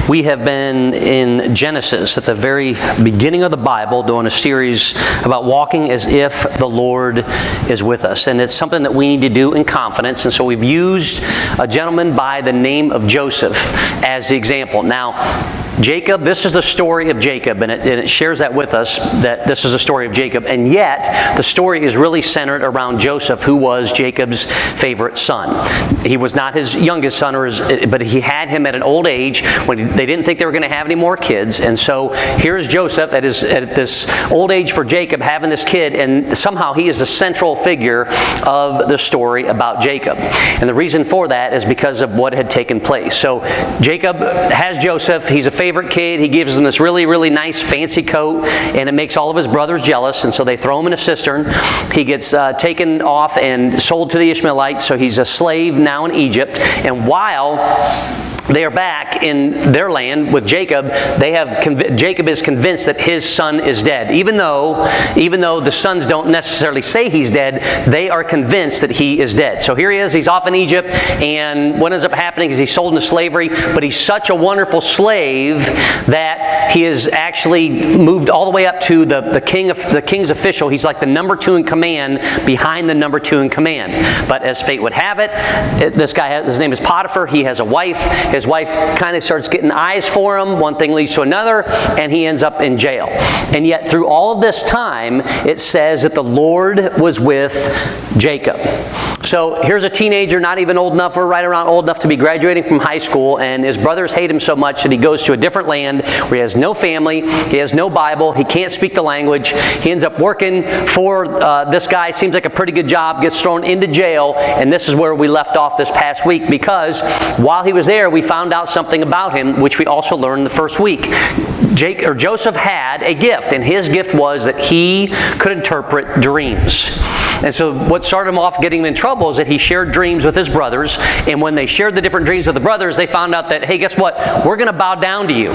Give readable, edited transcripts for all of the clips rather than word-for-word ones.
We have been in Genesis at the very beginning of the Bible doing a series about walking as if the Lord is with us. And it's something that we need to do in confidence. And so we've used a gentleman by the name of Joseph as the example. Now, Jacob, this is the story of Jacob, and it shares that with us, that this is a story of Jacob. And yet, the story is really centered around Joseph, who was Jacob's favorite son. He was not his youngest son, but he had him at an old age when they didn't think they were going to have any more kids. And so here's Joseph at this old age for Jacob having this kid, and somehow he is the central figure of the story about Jacob. And the reason for that is because of what had taken place. So Jacob has Joseph. He's a favorite kid. He gives him this really, really nice fancy coat, and it makes all of his brothers jealous, and so they throw him in a cistern. He gets taken off and sold to the Ishmaelites, so he's a slave now in Egypt. And while they are back in their land with Jacob, Jacob is convinced that his son is dead. Even though the sons don't necessarily say he's dead, they are convinced that he is dead. So here he is, he's off in Egypt, and what ends up happening is he's sold into slavery, but he's such a wonderful slave that he is actually moved all the way up to the king's official. He's like the number 2 in command behind the number 2 in command. But as fate would have it, this guy, his name is Potiphar, he has a wife. His wife kind of starts getting eyes for him. One thing leads to another, and he ends up in jail. And yet, through all of this time, it says that the Lord was with Jacob. So here's a teenager, not even old enough, or right around old enough to be graduating from high school, and his brothers hate him so much that he goes to a different land where he has no family, he has no Bible, he can't speak the language. He ends up working for this guy, seems like a pretty good job, gets thrown into jail, and this is where we left off this past week, because while he was there, we found out something about him, which we also learned the first week. Joseph had a gift, and his gift was that he could interpret dreams. And so what started him off getting him in trouble is that he shared dreams with his brothers, and when they shared the different dreams with the brothers, they found out that, hey, guess what? We're going to bow down to you.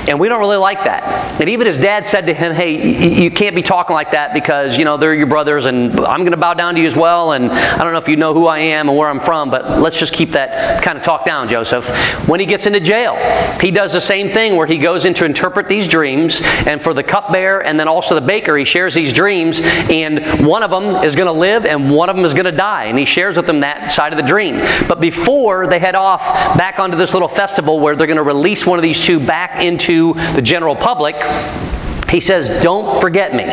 And we don't really like that. And even his dad said to him, hey, you can't be talking like that because, they're your brothers, and I'm going to bow down to you as well, and I don't know if you know who I am and where I'm from, but let's just keep that kind of talk down, Joseph. When he gets into jail, he does the same thing where he goes in to interpret these dreams, and for the cupbearer and then also the baker, he shares these dreams, and one of them is going to live and one of them is going to die, and he shares with them that side of the dream. But before they head off back onto this little festival where they're going to release one of these two back into the general public, he says, don't forget me.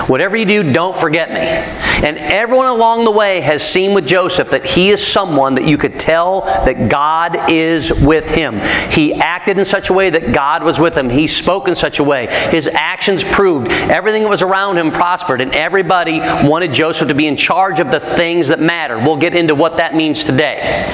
Whatever you do, don't forget me. And everyone along the way has seen with Joseph that he is someone that you could tell that God is with him. He acted in such a way that God was with him. He spoke in such a way. His actions proved everything that was around him prospered, and everybody wanted Joseph to be in charge of the things that mattered. We'll get into what that means today.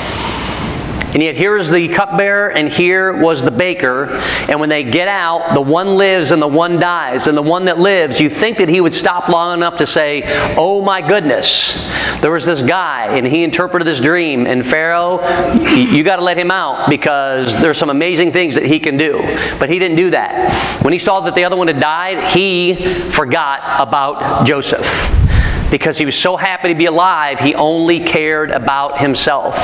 And yet here is the cupbearer, and here was the baker. And when they get out, the one lives and the one dies. And the one that lives, you think that he would stop long enough to say, oh my goodness, there was this guy, and he interpreted this dream. And Pharaoh, you got to let him out because there's some amazing things that he can do. But he didn't do that. When he saw that the other one had died, he forgot about Joseph. Because he was so happy to be alive, he only cared about himself.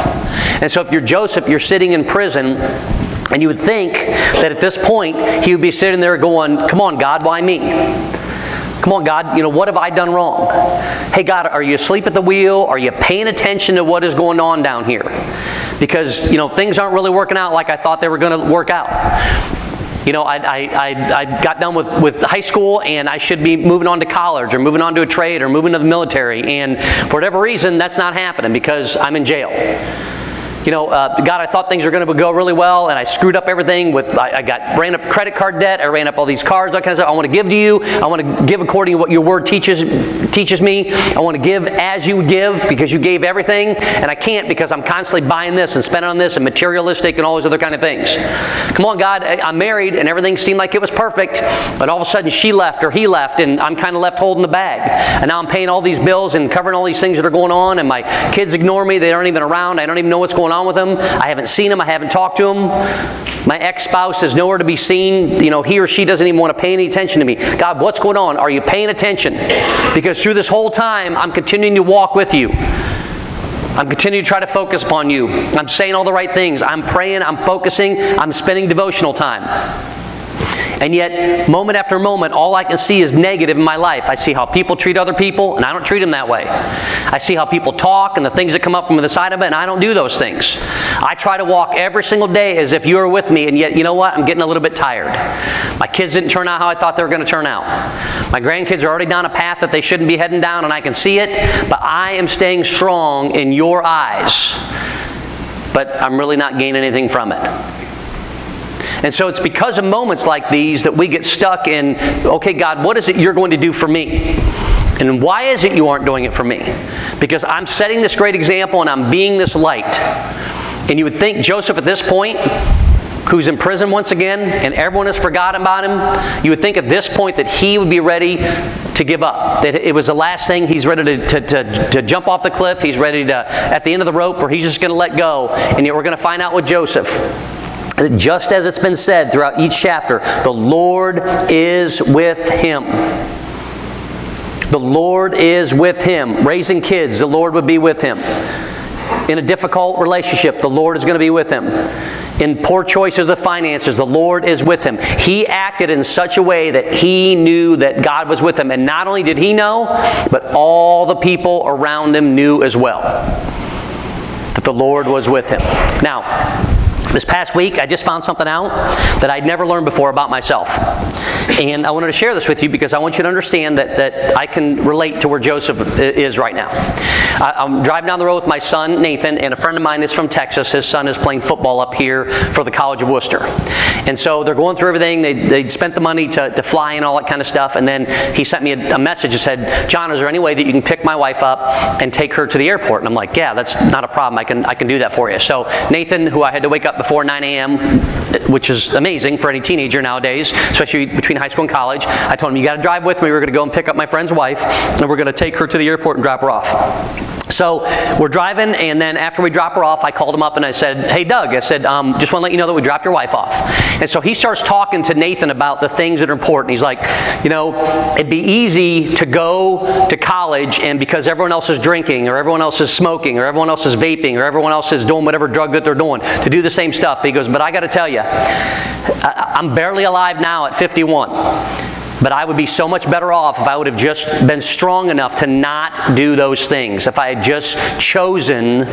And so if you're Joseph, you're sitting in prison, and you would think that at this point, he would be sitting there going, come on, God, why me? Come on, God, what have I done wrong? Hey, God, are you asleep at the wheel? Are you paying attention to what is going on down here? Because, things aren't really working out like I thought they were going to work out. I got done with high school, and I should be moving on to college or moving on to a trade or moving to the military. And for whatever reason, that's not happening because I'm in jail. God, I thought things were going to go really well, and I screwed up everything I ran up credit card debt, I ran up all these cards, that kind of stuff. I want to give to you. I want to give according to what your word teaches me. I want to give as you would give because you gave everything, and I can't because I'm constantly buying this and spending on this and materialistic and all those other kind of things. Come on, God, I'm married, and everything seemed like it was perfect, but all of a sudden she left or he left, and I'm kind of left holding the bag. And now I'm paying all these bills and covering all these things that are going on, and my kids ignore me. They aren't even around. I don't even know what's going on with them. I haven't seen them. I haven't talked to them. My ex-spouse is nowhere to be seen. He or she doesn't even want to pay any attention to me. God, what's going on? Are you paying attention? Because through this whole time, I'm continuing to walk with you. I'm continuing to try to focus upon you. I'm saying all the right things. I'm praying, I'm focusing, I'm spending devotional time. And yet, moment after moment, all I can see is negative in my life. I see how people treat other people, and I don't treat them that way. I see how people talk and the things that come up from the side of it, and I don't do those things. I try to walk every single day as if you are with me, and yet, you know what? I'm getting a little bit tired. My kids didn't turn out how I thought they were going to turn out. My grandkids are already down a path that they shouldn't be heading down, and I can see it, but I am staying strong in your eyes. But I'm really not gaining anything from it. And so it's because of moments like these that we get stuck in, okay, God, what is it you're going to do for me? And why is it you aren't doing it for me? Because I'm setting this great example and I'm being this light. And you would think Joseph at this point, who's in prison once again, and everyone has forgotten about him, you would think at this point that he would be ready to give up. That it was the last thing. He's ready to jump off the cliff. He's ready to, at the end of the rope, where he's just going to let go. And yet we're going to find out with Joseph, just as it's been said throughout each chapter, the Lord is with him. The Lord is with him. Raising kids, the Lord would be with him. In a difficult relationship, the Lord is going to be with him. In poor choices of the finances, the Lord is with him. He acted in such a way that he knew that God was with him. And not only did he know, but all the people around him knew as well that the Lord was with him. Now, this past week, I just found something out that I'd never learned before about myself. And I wanted to share this with you because I want you to understand that I can relate to where Joseph is right now. I'm driving down the road with my son, Nathan, and a friend of mine is from Texas. His son is playing football up here for the College of Worcester. And so they're going through everything. They'd spent the money to fly and all that kind of stuff. And then he sent me a message that said, John, is there any way that you can pick my wife up and take her to the airport? And I'm like, yeah, that's not a problem. I can do that for you. So Nathan, who I had to wake up before 9 a.m., which is amazing for any teenager nowadays, especially between high school and college, I told him, you got to drive with me. We're going to go and pick up my friend's wife, and we're going to take her to the airport and drop her off. So we're driving, and then after we drop her off, I called him up and I said, hey, Doug, I said, just want to let you know that we dropped your wife off. And so he starts talking to Nathan about the things that are important. He's like, you know, it'd be easy to go to college and because everyone else is drinking or everyone else is smoking or everyone else is vaping or everyone else is doing whatever drug that they're doing, to do the same stuff. But he goes, but I got to tell you, I'm barely alive now at 51. But I would be so much better off if I would have just been strong enough to not do those things. If I had just chosen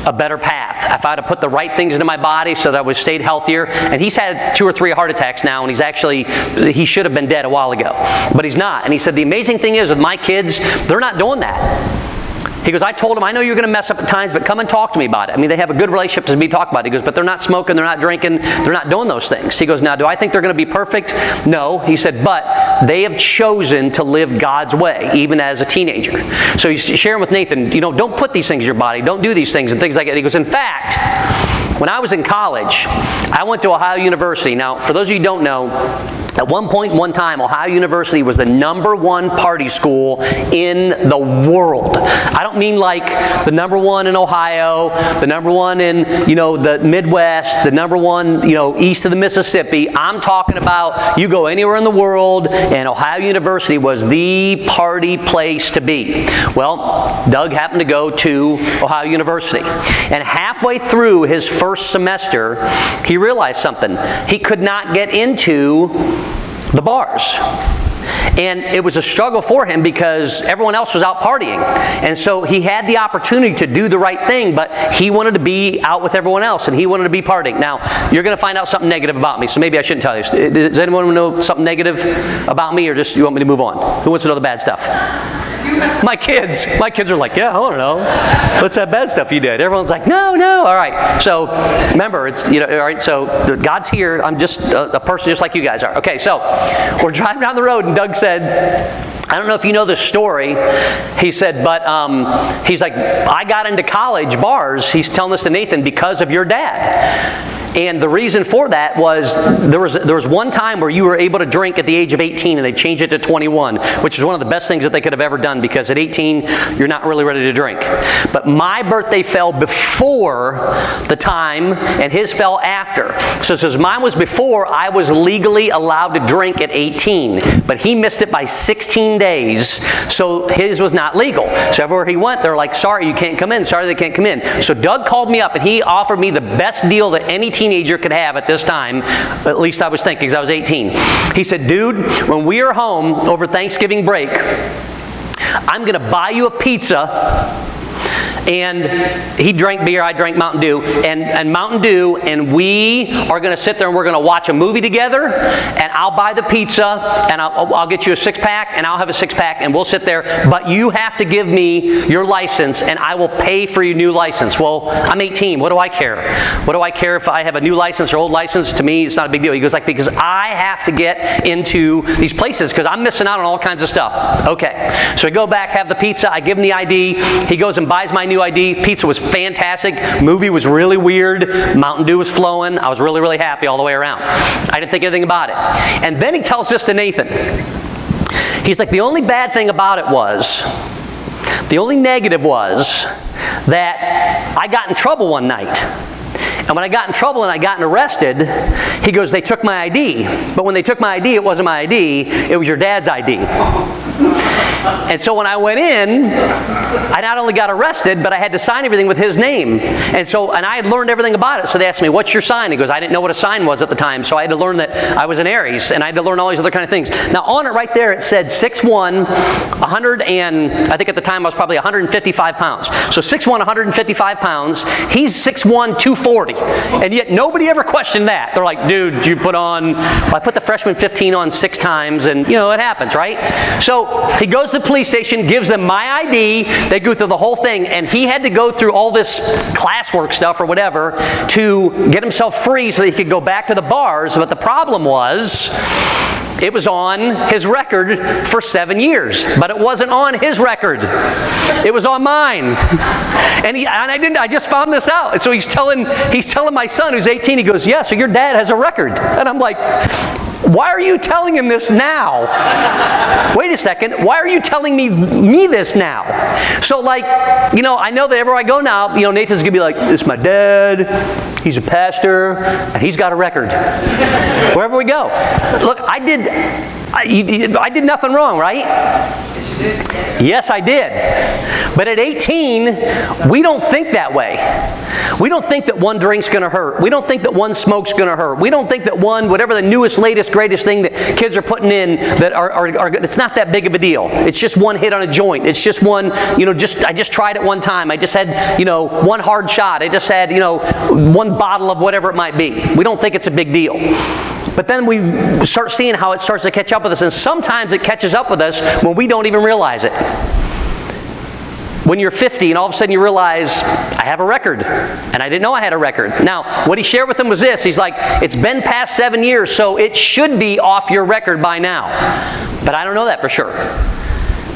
a better path. If I had put the right things into my body so that I would have stayed healthier. And he's had 2 or 3 heart attacks now, and he should have been dead a while ago. But he's not. And he said, the amazing thing is with my kids, they're not doing that. He goes, I told them, I know you're going to mess up at times, but come and talk to me about it. I mean, they have a good relationship to be talked about. He goes, but they're not smoking, they're not drinking, they're not doing those things. He goes, now, do I think they're going to be perfect? No. He said, but they have chosen to live God's way, even as a teenager. So he's sharing with Nathan, you know, don't put these things in your body, don't do these things and things like that. He goes, in fact, when I was in college, I went to Ohio University. Now, for those of you who don't know, at one point in one time, Ohio University was the #1 party school in the world. I don't mean like the #1 in Ohio, the #1 in, you know, the Midwest, the #1, you know, east of the Mississippi. I'm talking about you go anywhere in the world, and Ohio University was the party place to be. Well, Doug happened to go to Ohio University. And halfway through his first semester, he realized something. He could not get into the bars. And it was a struggle for him because everyone else was out partying. And so he had the opportunity to do the right thing, but he wanted to be out with everyone else, and he wanted to be partying. Now, you're going to find out something negative about me, so maybe I shouldn't tell you. Does anyone know something negative about me, or just you want me to move on? Who wants to know the bad stuff? My kids. My kids are like, yeah, I don't know. What's that bad stuff you did? Everyone's like, no. All right. So remember, it's, you know, all right. So God's here. I'm just a person just like you guys are. Okay. So we're driving down the road, and Doug said, I don't know if you know this story. He said, but he's like, I got into college bars. He's telling this to Nathan because of your dad. And the reason for that was there was one time where you were able to drink at the age of 18, and they changed it to 21, which is one of the best things that they could have ever done, because at 18, you're not really ready to drink. But my birthday fell before the time, and his fell after. So since mine was before, I was legally allowed to drink at 18. But he missed it by 16 days, so his was not legal. So everywhere he went, they're like, sorry, you can't come in. Sorry, they can't come in. So Doug called me up, and he offered me the best deal that any teenager could have at this time. At least I was thinking, because I was 18. He said, dude, when we are home over Thanksgiving break, I'm going to buy you a pizza. And he drank beer, I drank Mountain Dew, and Mountain Dew, and we are going to sit there and we're going to watch a movie together, and I'll buy the pizza, and I'll get you a six-pack, and I'll have a six-pack, and we'll sit there, but you have to give me your license, and I will pay for your new license. Well, I'm 18. What do I care? What do I care if I have a new license or old license? To me, it's not a big deal. He goes like, because I have to get into these places because I'm missing out on all kinds of stuff. Okay. So I go back, have the pizza, I give him the ID. He goes and buys my new ID. Pizza was fantastic. Movie was really weird. Mountain Dew was flowing. I was really, really happy all the way around. I didn't think anything about it. And then he tells this to Nathan. He's like, the only bad thing about it was, the only negative was that I got in trouble one night. And when I got in trouble and I got arrested, he goes, they took my ID. But when they took my ID, it wasn't my ID. It was your dad's ID. And so when I went in, I not only got arrested, but I had to sign everything with his name. And I had learned everything about it. So they asked me, what's your sign? He goes, I didn't know what a sign was at the time. So I had to learn that I was an Aries, and I had to learn all these other kind of things. Now on it right there, it said 6'1", 100 and, I think at the time I was probably 155 pounds. So 6'1", 155 pounds. He's 6'1", 240. And yet nobody ever questioned that. They're like, dude, you put on, well, I put the freshman 15 on 6 times, and you know, it happens, right? So he goes to the police station, gives them my ID, they go through the whole thing, and he had to go through all this classwork stuff or whatever to get himself free so that he could go back to the bars. But the problem was, it was on his record for 7 years, but it wasn't on his record. It was on mine. And I just found this out. And so he's telling my son who's 18, he goes, yeah, so your dad has a record. And I'm like, why are you telling him this now? Wait a second. Why are you telling me this now? So like, you know, I know that everywhere I go now, you know, Nathan's going to be like, this is my dad. He's a pastor, and he's got a record. Wherever we go. Look, I did nothing wrong, right? Yes, I did. But at 18, we don't think that way. We don't think that one drink's going to hurt. We don't think that one smoke's going to hurt. We don't think that one, whatever the newest, latest, greatest thing that kids are putting in, that are it's not that big of a deal. It's just one hit on a joint. It's just one, you know, I just tried it one time. I just had, you know, one hard shot. I just had, you know, one bottle of whatever it might be. We don't think it's a big deal. But then we start seeing how it starts to catch up with us, and sometimes it catches up with us when we don't even realize it. When you're 50 and all of a sudden you realize, I have a record, and I didn't know I had a record. Now, what he shared with them was this. He's like, it's been past 7 years, so it should be off your record by now. But I don't know that for sure.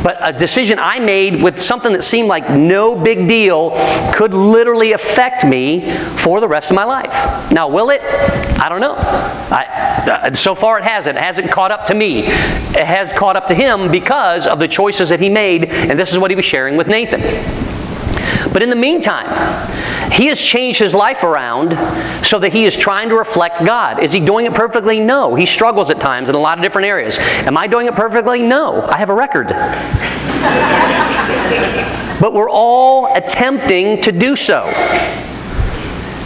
But a decision I made with something that seemed like no big deal could literally affect me for the rest of my life. Now, will it? I don't know. So far it hasn't. It hasn't caught up to me. It has caught up to him because of the choices that he made, and this is what he was sharing with Nathan. But in the meantime, he has changed his life around so that he is trying to reflect God. Is he doing it perfectly? No. He struggles at times in a lot of different areas. Am I doing it perfectly? No. I have a record. But we're all attempting to do so.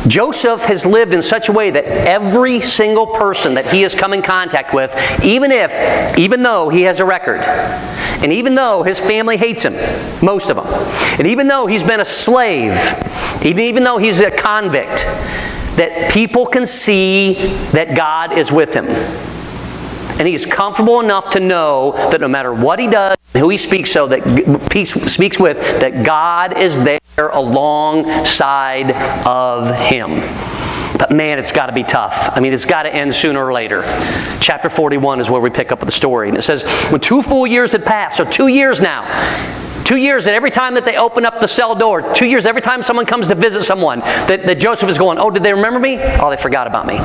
Joseph has lived in such a way that every single person that he has come in contact with, even though he has a record, and even though his family hates him, most of them, and even though he's been a slave, even though he's a convict, that people can see that God is with him. And he's comfortable enough to know that no matter what he does, who he speaks with, that God is there alongside of him. But man, it's got to be tough. I mean, it's got to end sooner or later. Chapter 41 is where we pick up with the story. And it says, when 2 full years had passed, so 2 years now, 2 years that every time that they open up the cell door, 2 years every time someone comes to visit someone, that Joseph is going, oh, did they remember me? Oh, they forgot about me.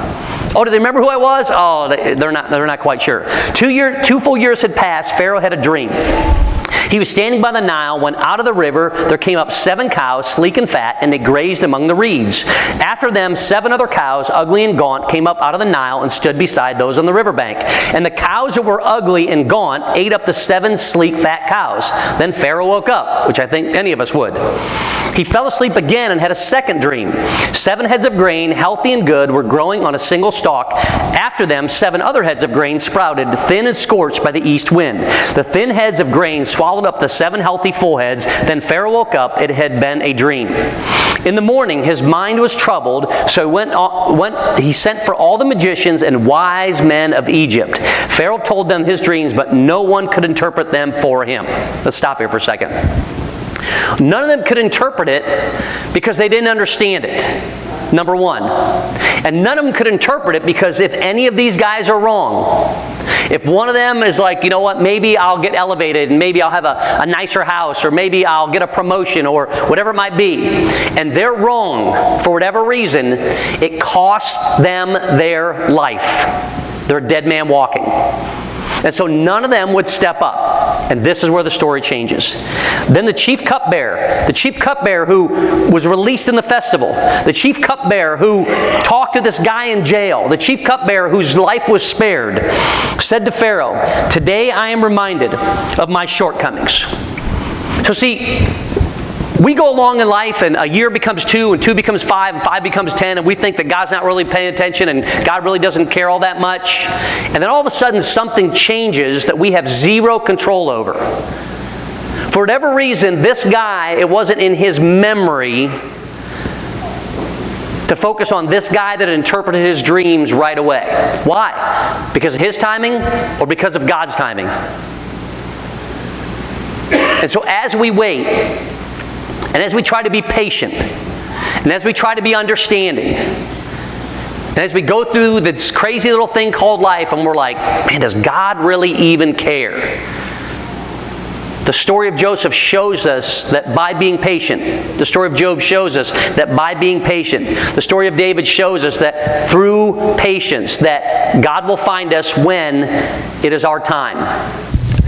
Oh, did they remember who I was? Oh, they're not quite sure. 2 full years had passed. Pharaoh had a dream. He was standing by the Nile when out of the river there came up 7 cows, sleek and fat, and they grazed among the reeds. After them 7 other cows, ugly and gaunt, came up out of the Nile and stood beside those on the riverbank. And the cows that were ugly and gaunt ate up the 7 sleek, fat cows. Then Pharaoh woke up, which I think any of us would. He fell asleep again and had a second dream. 7 heads of grain, healthy and good, were growing on a single stalk. After them 7 other heads of grain sprouted, thin and scorched by the east wind. The thin heads of grain swallowed up the 7 healthy full heads. Then Pharaoh woke up. It had been a dream. In the morning his mind was troubled, so he sent for all the magicians and wise men of Egypt. Pharaoh told them his dreams, but no one could interpret them for him. Let's stop here for a second. None of them could interpret it because they didn't understand it. Number one. And none of them could interpret it because if any of these guys are wrong, if one of them is like, you know what, maybe I'll get elevated and maybe I'll have a nicer house or maybe I'll get a promotion or whatever it might be, and they're wrong for whatever reason, it costs them their life. They're a dead man walking. And so none of them would step up. And this is where the story changes. Then the chief cupbearer who was released in the festival, the chief cupbearer who talked to this guy in jail, the chief cupbearer whose life was spared, said to Pharaoh, "Today I am reminded of my shortcomings." So see, we go along in life and a year becomes 2 and 2 becomes 5 and 5 becomes 10 and we think that God's not really paying attention and God really doesn't care all that much. And then all of a sudden something changes that we have zero control over. For whatever reason, this guy, it wasn't in his memory to focus on this guy that interpreted his dreams right away. Why? Because of his timing or because of God's timing? And so as we wait, and as we try to be patient, and as we try to be understanding, and as we go through this crazy little thing called life, and we're like, man, does God really even care? The story of Joseph shows us that by being patient. The story of Job shows us that by being patient. The story of David shows us that through patience, that God will find us when it is our time.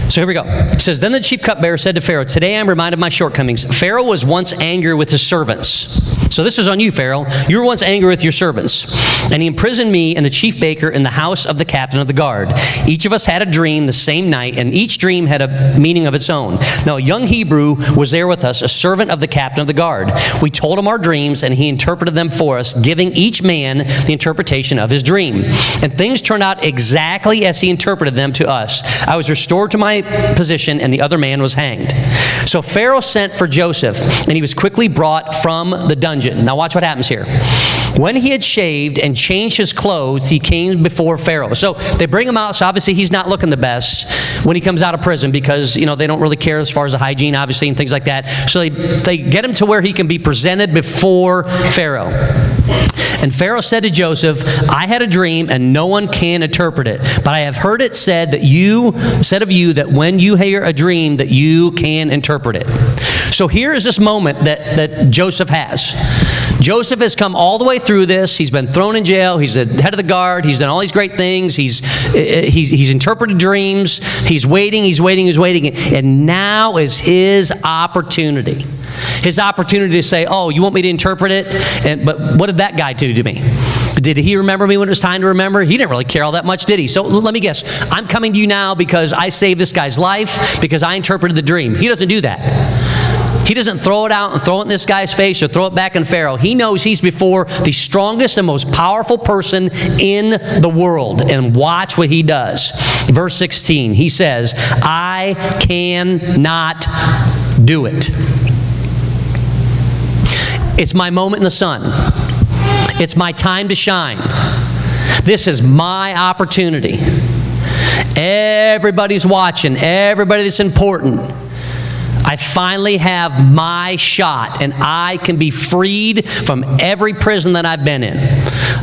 So here we go. It says, then the chief cupbearer said to Pharaoh, "Today I am reminded of my shortcomings. Pharaoh was once angry with his servants." So this is on you, Pharaoh. You were once angry with your servants. And he imprisoned me and the chief baker in the house of the captain of the guard. Each of us had a dream the same night, and each dream had a meaning of its own. Now a young Hebrew was there with us, a servant of the captain of the guard. We told him our dreams, and he interpreted them for us, giving each man the interpretation of his dream. And things turned out exactly as he interpreted them to us. I was restored to my position, and the other man was hanged. So Pharaoh sent for Joseph, and he was quickly brought from the dungeon. Now watch what happens here. When he had shaved and changed his clothes, he came before Pharaoh. So they bring him out, so obviously he's not looking the best when he comes out of prison because, you know, they don't really care as far as the hygiene, obviously, and things like that. So they get him to where he can be presented before Pharaoh. And Pharaoh said to Joseph, "I had a dream, and no one can interpret it. But I have heard it said of you that when you hear a dream, that you can interpret it." So here is this moment that Joseph has. Joseph has come all the way through this. He's been thrown in jail. He's the head of the guard. He's done all these great things. He's interpreted dreams. He's waiting. And now is his opportunity. His opportunity to say, "Oh, you want me to interpret it? But what did that guy do to me? Did he remember me when it was time to remember? He didn't really care all that much, did he? So let me guess. I'm coming to you now because I saved this guy's life, because I interpreted the dream." He doesn't do that. He doesn't throw it out and throw it in this guy's face or throw it back in Pharaoh. He knows he's before the strongest and most powerful person in the world. And watch what he does. Verse 16, he says, "I cannot do it. It's my moment in the sun. It's my time to shine. This is my opportunity. Everybody's watching. Everybody that's important. I finally have my shot, and I can be freed from every prison that I've been in.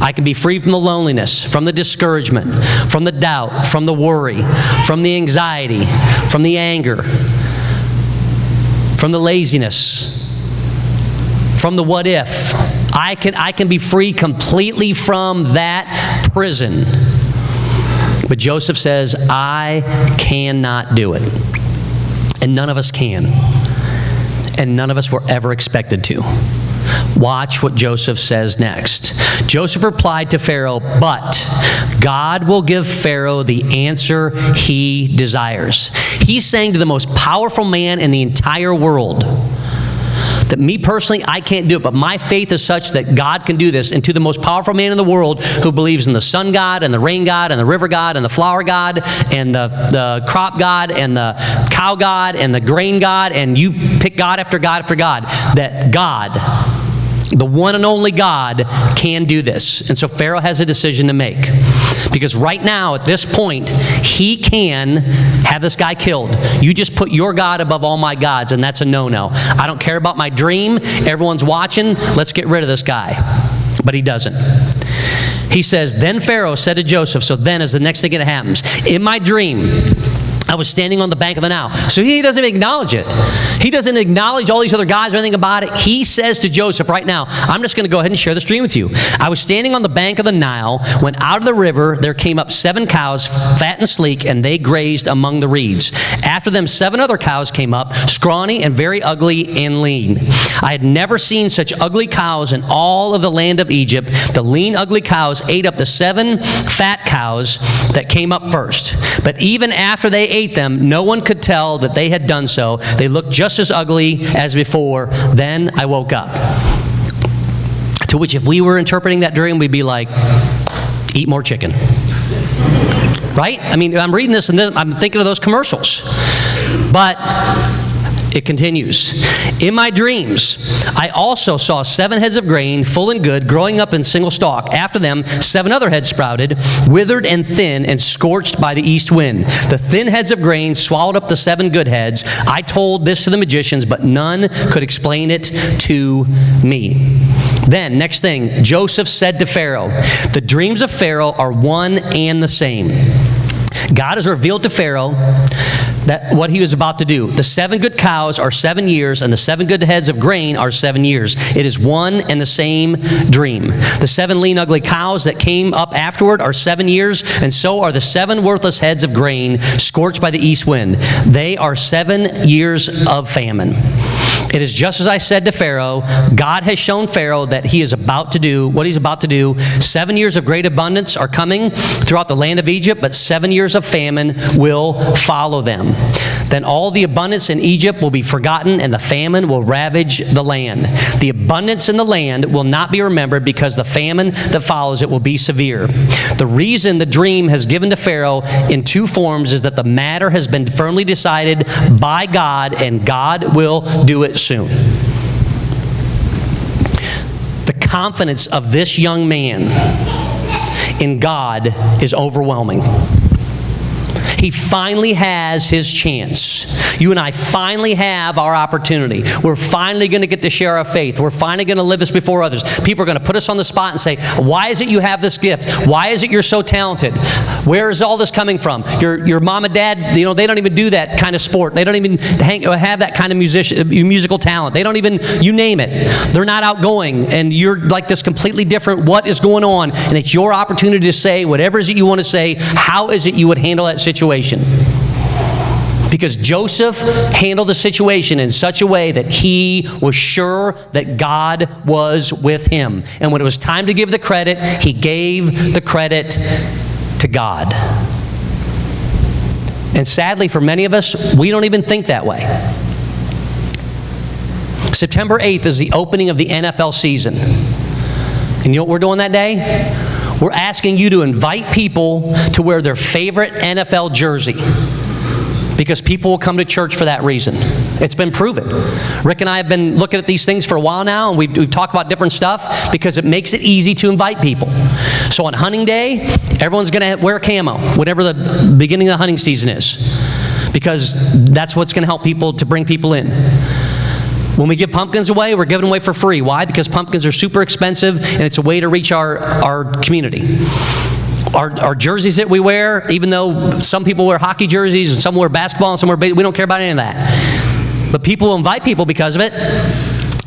I can be freed from the loneliness, from the discouragement, from the doubt, from the worry, from the anxiety, from the anger. from the laziness, from the what if. I can be free completely from that prison. But Joseph says, I cannot do it. And none of us can. And none of us were ever expected to. Watch what Joseph says next. Joseph replied to Pharaoh, but God will give Pharaoh the answer he desires. He's saying to the most powerful man in the entire world, that me personally, I can't do it, but my faith is such that God can do this. And to the most powerful man in the world who believes in the sun god and the rain god and the river god and the flower god and the crop god and the cow god and the grain god, and you pick God after God after God, that God, the one and only God, can do this. And so Pharaoh has a decision to make. Because right now, at this point, he can have this guy killed. You just put your God above all my gods, and that's a no-no. I don't care about my dream. Everyone's watching. Let's get rid of this guy. But he doesn't. He says, then Pharaoh said to Joseph, so then is the next thing that happens. In my dream, I was standing on the bank of the Nile. So he doesn't even acknowledge it. He doesn't acknowledge all these other guys or anything about it. He says to Joseph right now, I'm just going to go ahead and share this dream with you. I was standing on the bank of the Nile when out of the river there came up 7 cows, fat and sleek, and they grazed among the reeds. After them 7 other cows came up, scrawny and very ugly and lean. I had never seen such ugly cows in all of the land of Egypt. The lean, ugly cows ate up the 7 fat cows that came up first. But even after they ate them, no one could tell that they had done so. They looked just as ugly as before. Then I woke up. To which if we were interpreting that dream, we'd be like, eat more chicken. Right? I mean, I'm reading this and I'm thinking of those commercials. But it continues. In my dreams, I also saw 7 heads of grain, full and good, growing up in single stalk. After them, 7 other heads sprouted, withered and thin and scorched by the east wind. The thin heads of grain swallowed up the 7 good heads. I told this to the magicians, but none could explain it to me. Then, next thing, Joseph said to Pharaoh, the dreams of Pharaoh are one and the same. God has revealed to Pharaoh that what he was about to do. The 7 good cows are 7 years, and the 7 good heads of grain are 7 years. It is one and the same dream. The 7 lean, ugly cows that came up afterward are 7 years, and so are the 7 worthless heads of grain scorched by the east wind. They are 7 years of famine. It is just as I said to Pharaoh. God has shown Pharaoh that he is about to do what he's about to do. 7 years of great abundance are coming throughout the land of Egypt, but 7 years of famine will follow them. Then all the abundance in Egypt will be forgotten, and the famine will ravage the land. The abundance in the land will not be remembered, because the famine that follows it will be severe. The reason the dream has given to Pharaoh in 2 forms is that the matter has been firmly decided by God, and God will do it soon. The confidence of this young man in God is overwhelming. He finally has his chance. You and I finally have our opportunity. We're finally going to get to share our faith. We're finally going to live this before others. People are going to put us on the spot and say, why is it you have this gift? Why is it you're so talented? Where is all this coming from? Your mom and dad, they don't even do that kind of sport. They don't even have that kind of musical talent. They don't even, you name it. They're not outgoing, and you're like this completely different. What is going on? And it's your opportunity to say whatever it is that you want to say. How is it you would handle that situation? Because Joseph handled the situation in such a way that he was sure that God was with him. And when it was time to give the credit, he gave the credit to God. And sadly, for many of us, we don't even think that way. September 8th is the opening of the NFL season. And you know what we're doing that day? We're asking you to invite people to wear their favorite NFL jersey, because people will come to church for that reason. It's been proven. Rick and I have been looking at these things for a while now, and we've talked about different stuff because it makes it easy to invite people. So on hunting day, everyone's going to wear camo, whatever the beginning of the hunting season is, because that's what's going to help people, to bring people in. When we give pumpkins away, we're giving them away for free. Why? Because pumpkins are super expensive, and it's a way to reach our community. Our jerseys that we wear, even though some people wear hockey jerseys and some wear basketball and some wear baseball, we don't care about any of that. but people will invite people because of it.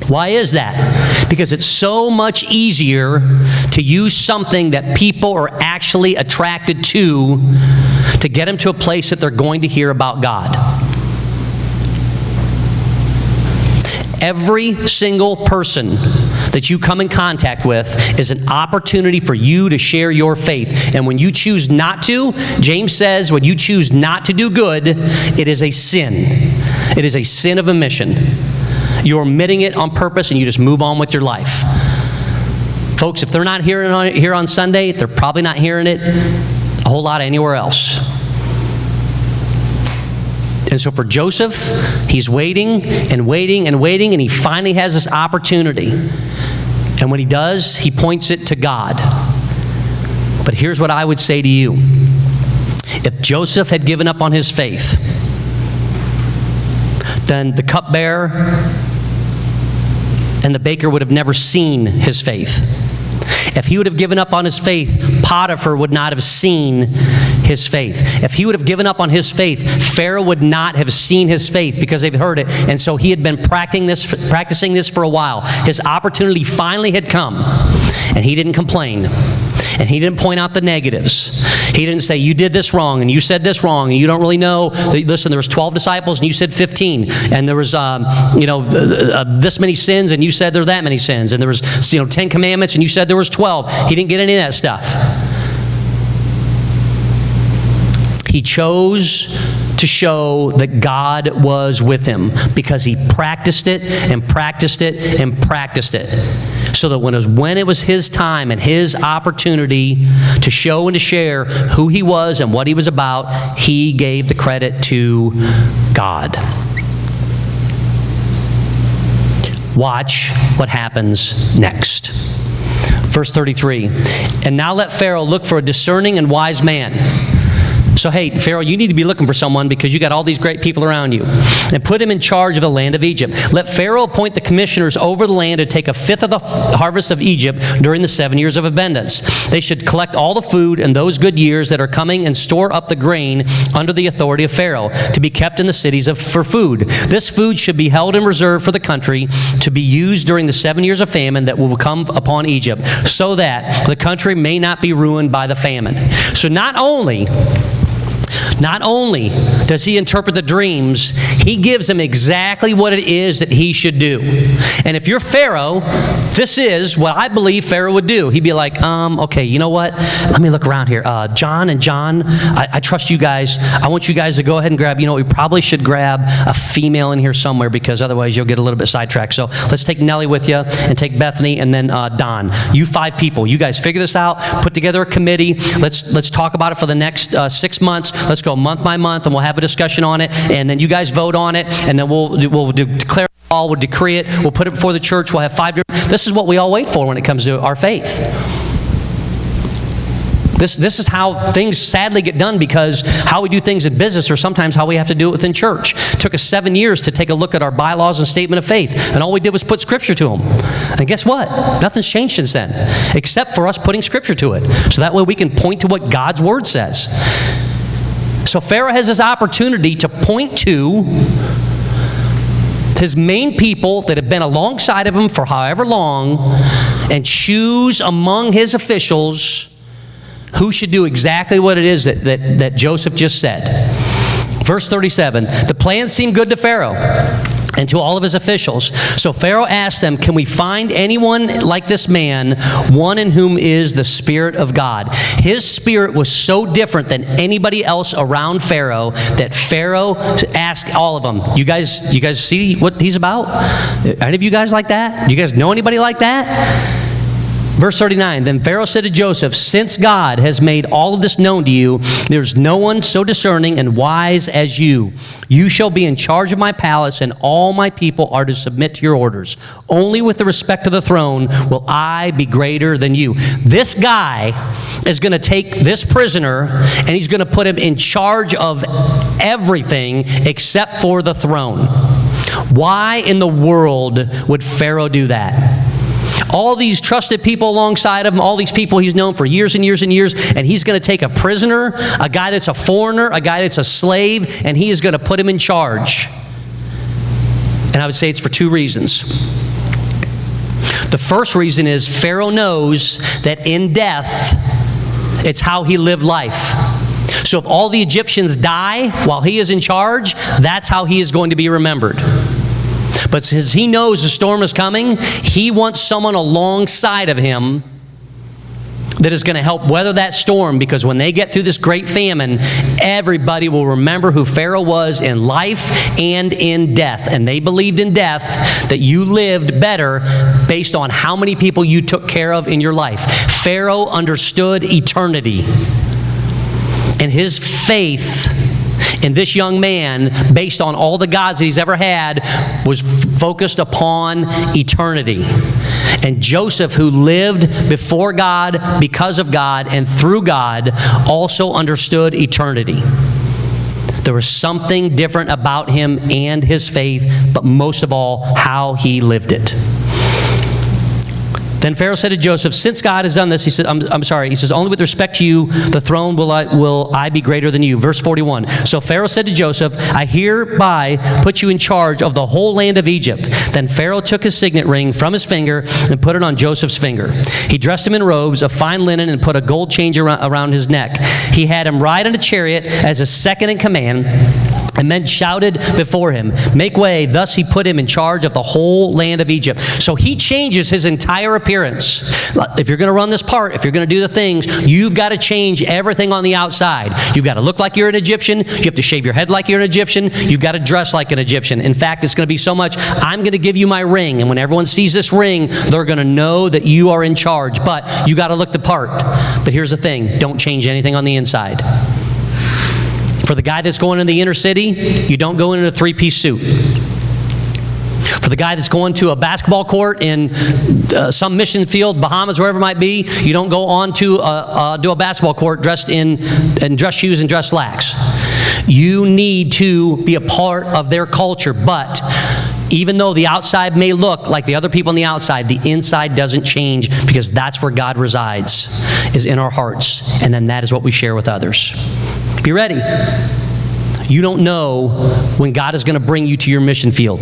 Why is that? Because it's so much easier to use something that people are actually attracted to get them to a place that they're going to hear about God. Every single person that you come in contact with is an opportunity for you to share your faith. And when you choose not to, James says, when you choose not to do good, it is a sin. It is a sin of omission. You're omitting it on purpose and you just move on with your life. Folks, if they're not hearing it here on Sunday, they're probably not hearing it a whole lot anywhere else. And so for Joseph, he's waiting and waiting and waiting, and he finally has this opportunity. And when he does, he points it to God. But here's what I would say to you. If Joseph had given up on his faith, then the cupbearer and the baker would have never seen his faith. If he would have given up on his faith, Potiphar would not have seen his faith. If he would have given up on his faith, Pharaoh would not have seen his faith because they've heard it. And so he had been practicing this for a while. His opportunity finally had come, and he didn't complain. And he didn't point out the negatives. He didn't say, you did this wrong, and you said this wrong, and you don't really know. Listen, there was 12 disciples, and you said 15. And there was, this many sins, and you said there were that many sins. And there was, 10 commandments, and you said there was 12. He didn't get any of that stuff. He chose to show that God was with him because he practiced it and practiced it and practiced it. So that when it was his time and his opportunity to show and to share who he was and what he was about, he gave the credit to God. Watch what happens next. Verse 33, and now let Pharaoh look for a discerning and wise man. So, hey, Pharaoh, you need to be looking for someone because you got all these great people around you. And put him in charge of the land of Egypt. Let Pharaoh appoint the commissioners over the land to take a fifth of the harvest of Egypt during the 7 years of abundance. They should collect all the food in those good years that are coming and store up the grain under the authority of Pharaoh to be kept in the cities for food. This food should be held in reserve for the country to be used during the 7 years of famine that will come upon Egypt, so that the country may not be ruined by the famine. So not only does he interpret the dreams, he gives him exactly what it is that he should do. And if you're Pharaoh, this is what I believe Pharaoh would do. He'd be like, okay, you know what? Let me look around here. John, I trust you guys. I want you guys to go ahead and grab, we probably should grab a female in here somewhere because otherwise you'll get a little bit sidetracked. So let's take Nellie with you and take Bethany and then Don. You 5 people. You guys figure this out. Put together a committee. Let's talk about it for the next 6 months. Let's go month by month, and we'll have a discussion on it, and then you guys vote on it, and then we'll declare it all, we'll decree it, we'll put it before the church, we'll have 5 different... This is what we all wait for when it comes to our faith. This is how things sadly get done, because how we do things in business or sometimes how we have to do it within church. It took us 7 years to take a look at our bylaws and statement of faith, and all we did was put Scripture to them. And guess what? Nothing's changed since then, except for us putting Scripture to it, so that way we can point to what God's Word says. So Pharaoh has this opportunity to point to his main people that have been alongside of him for however long and choose among his officials who should do exactly what it is that Joseph just said. Verse 37, the plan seemed good to Pharaoh and to all of his officials. So Pharaoh asked them, can we find anyone like this man, one in whom is the Spirit of God? His spirit was so different than anybody else around Pharaoh that Pharaoh asked all of them, you guys see what he's about? Any of you guys like that? Do you guys know anybody like that? Verse 39, then Pharaoh said to Joseph, since God has made all of this known to you, there's no one so discerning and wise as you. You shall be in charge of my palace, and all my people are to submit to your orders. Only with the respect to the throne will I be greater than you. This guy is going to take this prisoner, and he's going to put him in charge of everything except for the throne. Why in the world would Pharaoh do that? All these trusted people alongside of him, all these people he's known for years and years and years, and he's going to take a prisoner, a guy that's a foreigner, a guy that's a slave, and he is going to put him in charge. And I would say it's for two reasons. The first reason is Pharaoh knows that in death, it's how he lived life. So if all the Egyptians die while he is in charge, that's how he is going to be remembered. But since he knows the storm is coming, he wants someone alongside of him that is going to help weather that storm, because when they get through this great famine, everybody will remember who Pharaoh was in life and in death. And they believed in death that you lived better based on how many people you took care of in your life. Pharaoh understood eternity. And his faith in this young man, based on all the gods that he's ever had, was focused upon eternity. And Joseph, who lived before God, because of God, and through God, also understood eternity. There was something different about him and his faith, but most of all, how he lived it. Then Pharaoh said to Joseph, since God has done this, he said, he says, only with respect to you, the throne will I be greater than you. Verse 41. So Pharaoh said to Joseph, I hereby put you in charge of the whole land of Egypt. Then Pharaoh took his signet ring from his finger and put it on Joseph's finger. He dressed him in robes of fine linen and put a gold chain around his neck. He had him ride on a chariot as a second in command. And men shouted before him, make way. Thus he put him in charge of the whole land of Egypt. So he changes his entire appearance. If you're going to run this part, if you're going to do the things, you've got to change everything on the outside. You've got to look like you're an Egyptian. You have to shave your head like you're an Egyptian. You've got to dress like an Egyptian. In fact, it's going to be so much, I'm going to give you my ring. And when everyone sees this ring, they're going to know that you are in charge. But you got to look the part. But here's the thing, don't change anything on the inside. For the guy that's going in the inner city, you don't go in a three-piece suit. For the guy that's going to a basketball court in some mission field, Bahamas, wherever it might be, you don't go on to a basketball court dressed in dress shoes and dress slacks. You need to be a part of their culture, but even though the outside may look like the other people on the outside, the inside doesn't change, because that's where God resides, is in our hearts. And then that is what we share with others. Be ready. You don't know when God is going to bring you to your mission field.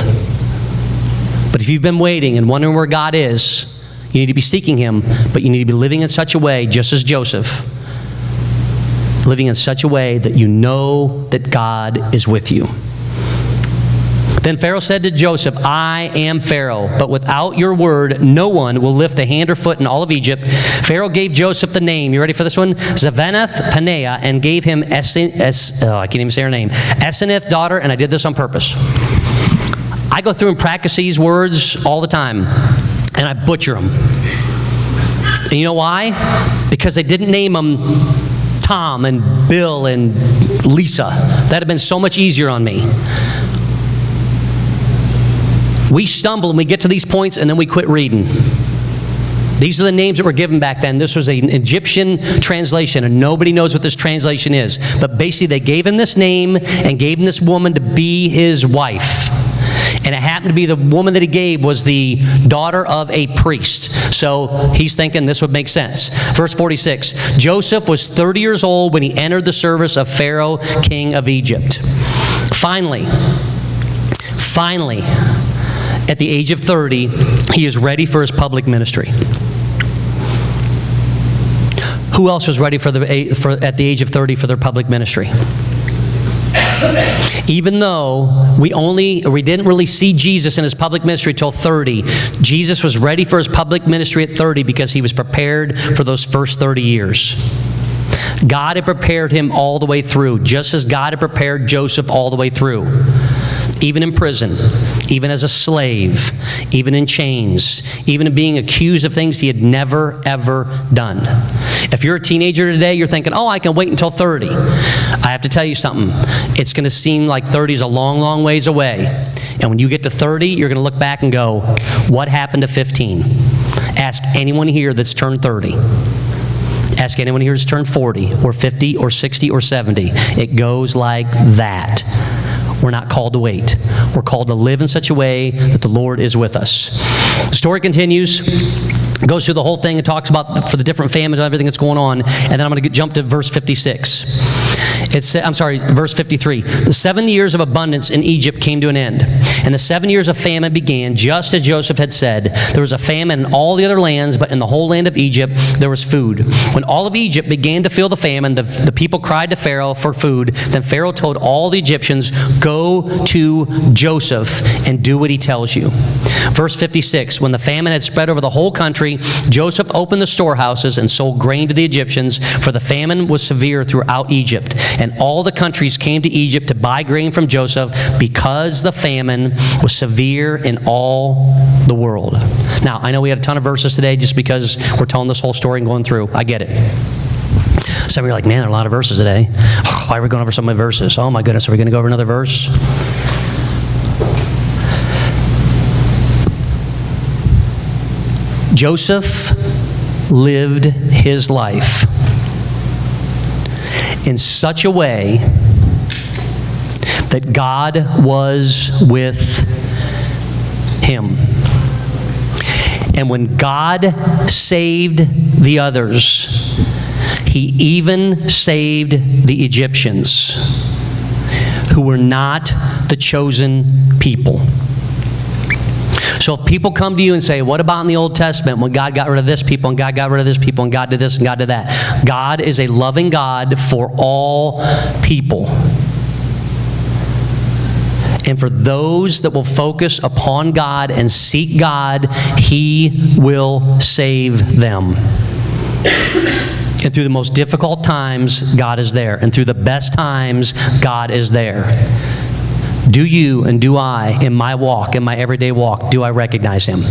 But if you've been waiting and wondering where God is, you need to be seeking Him, but you need to be living in such a way, just as Joseph, living in such a way that you know that God is with you. Then Pharaoh said to Joseph, I am Pharaoh, but without your word, no one will lift a hand or foot in all of Egypt. Pharaoh gave Joseph the name, you ready for this one? Zavaneth Paneah, and gave him, I can't even say her name, Aseneth, daughter, and I did this on purpose. I go through and practice these words all the time, and I butcher them. And you know why? Because they didn't name them Tom and Bill and Lisa. That would have been so much easier on me. We stumble and we get to these points and then we quit reading. These are the names that were given back then. This was an Egyptian translation, and nobody knows what this translation is. But basically they gave him this name and gave him this woman to be his wife. And it happened to be the woman that he gave was the daughter of a priest. So he's thinking this would make sense. Verse 46, Joseph was 30 years old when he entered the service of Pharaoh, king of Egypt. Finally, at the age of 30, he is ready for his public ministry. Who else was ready at the age of 30 for their public ministry? Even though we didn't really see Jesus in his public ministry till 30, Jesus was ready for his public ministry at 30 because he was prepared for those first 30 years. God had prepared him all the way through, just as God had prepared Joseph all the way through. Even in prison, even as a slave, even in chains, even in being accused of things he had never, ever done. If you're a teenager today, you're thinking, oh, I can wait until 30. I have to tell you something. It's going to seem like 30 is a long, long ways away. And when you get to 30, you're going to look back and go, what happened to 15? Ask anyone here that's turned 30. Ask anyone here that's turned 40 or 50 or 60 or 70. It goes like that. We're not called to wait. We're called to live in such a way that the Lord is with us. The story continues, goes through the whole thing and talks about for the different famines and everything that's going on. And then I'm going to jump to verse 56. Verse 53. The 7 years of abundance in Egypt came to an end, and the 7 years of famine began, just as Joseph had said. There was a famine in all the other lands, but in the whole land of Egypt there was food. When all of Egypt began to feel the famine, the people cried to Pharaoh for food. Then Pharaoh told all the Egyptians, "Go to Joseph and do what he tells you." Verse 56. When the famine had spread over the whole country, Joseph opened the storehouses and sold grain to the Egyptians, for the famine was severe throughout Egypt. And all the countries came to Egypt to buy grain from Joseph because the famine was severe in all the world. Now, I know we had a ton of verses today just because we're telling this whole story and going through. I get it. Some of you are like, man, there are a lot of verses today. Why are we going over so many verses? Oh my goodness, are we going to go over another verse? Joseph lived his life in such a way that God was with him. And when God saved the others, he even saved the Egyptians, who were not the chosen people. So if people come to you and say, what about in the Old Testament when God got rid of this people and God got rid of this people and God did this and God did that? God is a loving God for all people. And for those that will focus upon God and seek God, he will save them. And through the most difficult times, God is there. And through the best times, God is there. Do you and do I, in my walk, in my everyday walk, do I recognize him?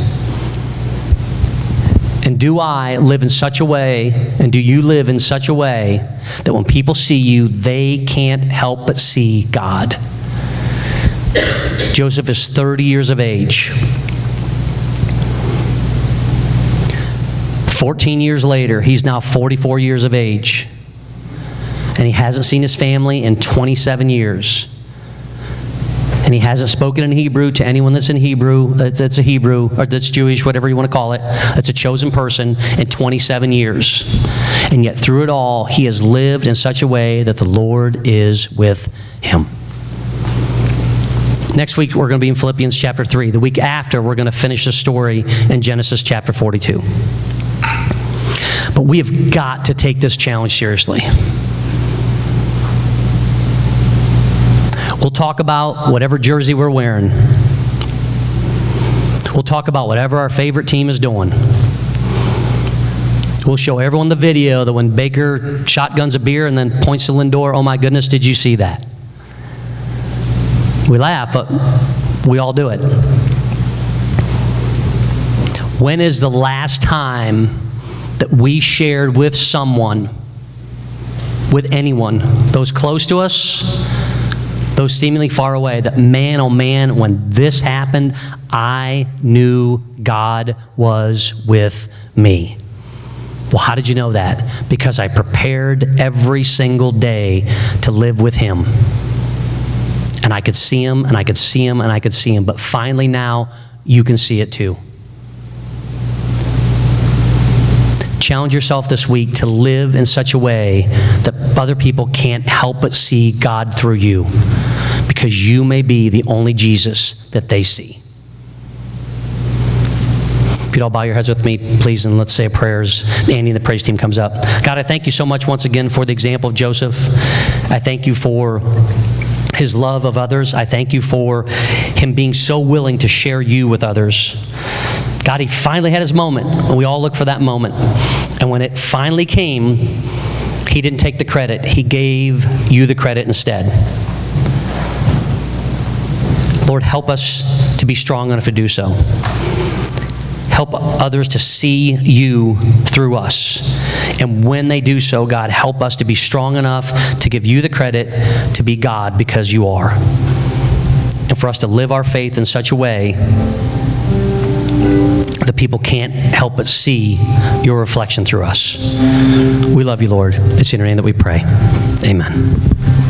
And do I live in such a way, and do you live in such a way that when people see you, they can't help but see God? Joseph is 30 years of age. 14 years later, he's now 44 years of age. And he hasn't seen his family in 27 years. And he hasn't spoken in Hebrew to anyone that's in Hebrew, that's a Hebrew, or that's Jewish, whatever you want to call it. That's a chosen person in 27 years. And yet through it all, he has lived in such a way that the Lord is with him. Next week, we're going to be in Philippians chapter 3. The week after, we're going to finish the story in Genesis chapter 42. But we have got to take this challenge seriously. We'll talk about whatever jersey we're wearing. We'll talk about whatever our favorite team is doing. We'll show everyone the video that when Baker shotguns a beer and then points to Lindor, oh my goodness, did you see that? We laugh, but we all do it. When is the last time that we shared with someone, with anyone, those close to us, those seemingly far away, that man, oh man, when this happened, I knew God was with me? Well, how did you know that? Because I prepared every single day to live with him. And I could see him, and I could see him, and I could see him. But finally now, you can see it too. Challenge yourself this week to live in such a way that other people can't help but see God through you, because you may be the only Jesus that they see. If you'd all bow your heads with me, please, and let's say a prayer as Andy and the praise team comes up. God, I thank you so much once again for the example of Joseph. I thank you for his love of others. I thank you for him being so willing to share you with others. God, he finally had his moment, and we all look for that moment. And when it finally came, he didn't take the credit. He gave you the credit instead. Lord, help us to be strong enough to do so. Help others to see you through us. And when they do so, God, help us to be strong enough to give you the credit to be God, because you are. And for us to live our faith in such a way that people can't help but see your reflection through us. We love you, Lord. It's in your name that we pray. Amen.